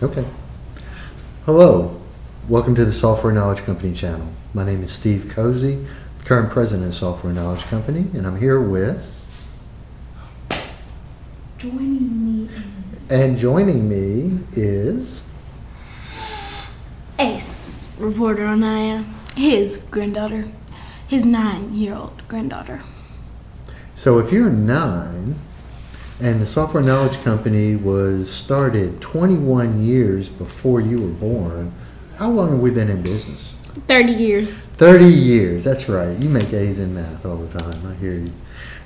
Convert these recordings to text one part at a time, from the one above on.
Okay. Hello. Welcome to the Software Knowledge Company channel. My name is Steve Cozy, current president of Software Knowledge Company, and I'm here with... Joining me is... Ace, reporter Anaya, his granddaughter, his 9-year-old granddaughter. So if you're 9, and the Software Knowledge Company was started 21 years before you were born, how long have we been in business? 30 years. 30 years, that's right. You make A's in math all the time, I hear you.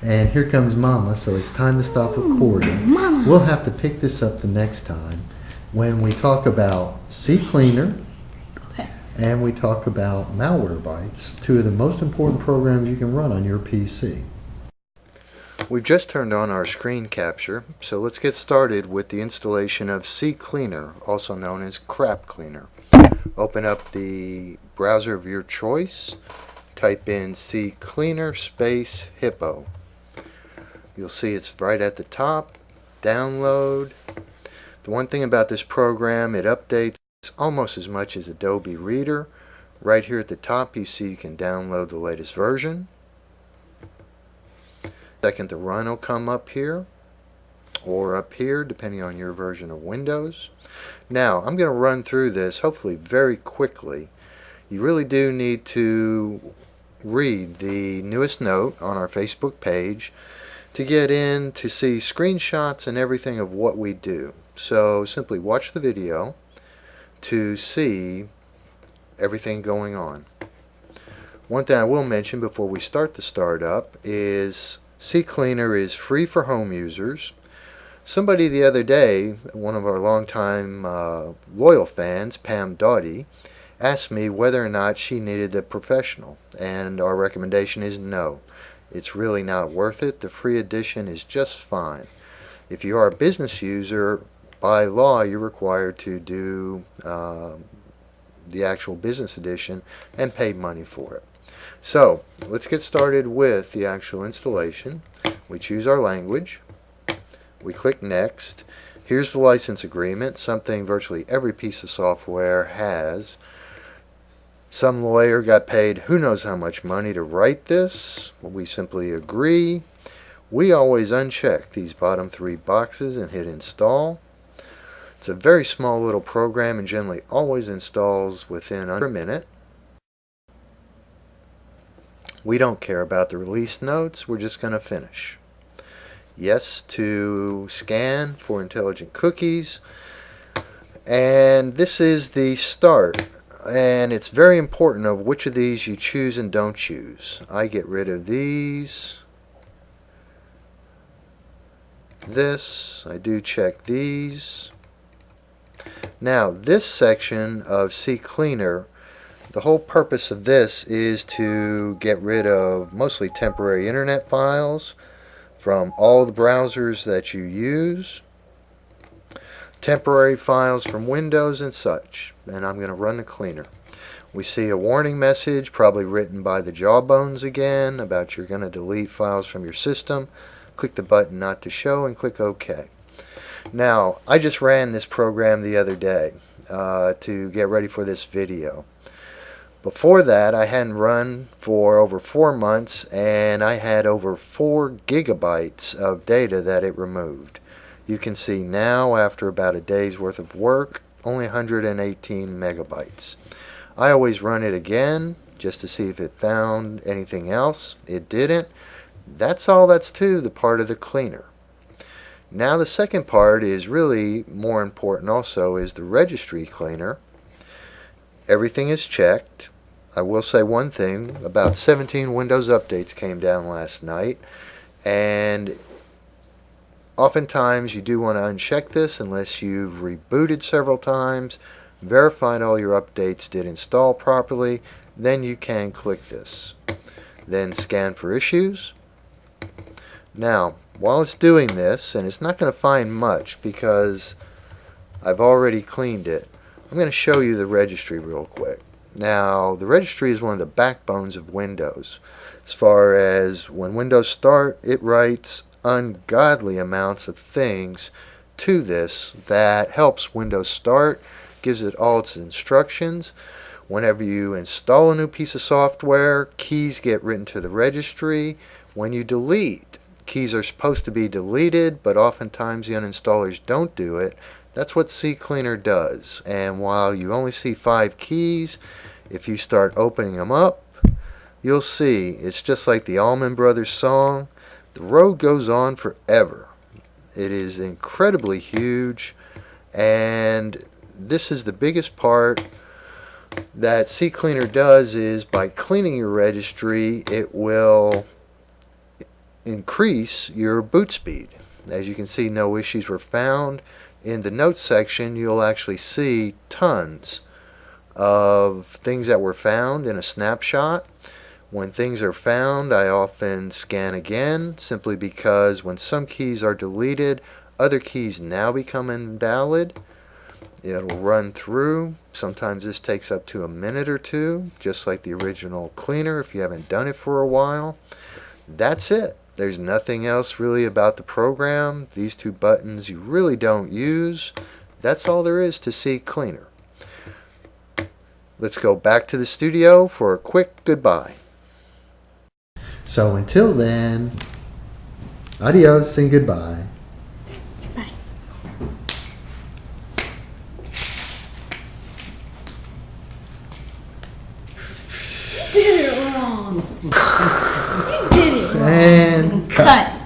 And here comes Mama, so it's time to stop recording. Mama. We'll have to pick this up the next time when we talk about CCleaner and we talk about Malwarebytes, 2 of the most important programs you can run on your PC. We've just turned on our screen capture, so let's get started with the installation of CCleaner, also known as Crap Cleaner. Open up the browser of your choice, type in CCleaner space hippo. You'll see it's right at the top. Download. The one thing about this program, it updates almost as much as Adobe Reader. Right here at the top you see you can download the latest version. Second, the run will come up here or up here depending on your version of Windows. Now I'm going to run through this hopefully very quickly. You really do need to read the newest note on our Facebook page to get in to see screenshots and everything of what we do. So simply watch the video to see everything going on. One thing I will mention before we start the startup is CCleaner is free for home users. Somebody the other day, one of our longtime loyal fans, Pam Doughty, asked me whether or not she needed a professional, and our recommendation is no. It's really not worth it. The free edition is just fine. If you are a business user, by law you're required to do the actual business edition and pay money for it. So let's get started with the actual installation. We choose our language. We click next. Here's the license agreement, something virtually every piece of software has. Some lawyer got paid who knows how much money to write this. We simply agree. We always uncheck these bottom 3 boxes and hit install. It's a very small little program and generally always installs within under a minute. We don't care about the release notes, we're just going to finish. Yes to scan for intelligent cookies. And this is the start. And it's very important of which of these you choose and don't choose. I get rid of these. This. I do check these. Now this section of CCleaner, the whole purpose of this is to get rid of mostly temporary internet files from all the browsers that you use, temporary files from Windows and such. And I'm going to run the cleaner. We see a warning message, probably written by the Jawbones again, about you're going to delete files from your system. Click the button not to show and click OK. Now, I just ran this program the other day to get ready for this video. Before that, I hadn't run for over 4 months, and I had over 4 gigabytes of data that it removed. You can see now, after about a day's worth of work, only 118 megabytes. I always run it again just to see if it found anything else. It didn't. That's all that's to the part of the cleaner. Now the second part is really more important also, is the registry cleaner. Everything is checked. I will say one thing, about 17 Windows updates came down last night, and oftentimes you do want to uncheck this unless you've rebooted several times, verified all your updates did install properly, then you can click this. Then scan for issues. Now, while it's doing this, and it's not going to find much because I've already cleaned it, I'm going to show you the registry real quick. Now, the registry is one of the backbones of Windows. As far as when Windows start, it writes ungodly amounts of things to this that helps Windows Start, gives it all its instructions. Whenever you install a new piece of software, keys get written to the registry. When you delete, keys are supposed to be deleted, but oftentimes the uninstallers don't do it. That's what CCleaner does. And while you only see 5 keys, if you start opening them up, you'll see it's just like the Allman Brothers song. The road goes on forever. It is incredibly huge, and this is the biggest part that CCleaner does is by cleaning your registry, it will increase your boot speed. As you can see, no issues were found. In the notes section, you'll actually see tons of things that were found in a snapshot. When things are found, I often scan again, simply because when some keys are deleted, other keys now become invalid. It'll run through. Sometimes this takes up to a minute or two, just like the original cleaner if you haven't done it for a while. That's it. There's nothing else really about the program. These 2 buttons you really don't use. That's all there is to CCleaner. Let's go back to the studio for a quick goodbye. So until then, adios and goodbye. Bye. You did it wrong. You did it wrong. And cut.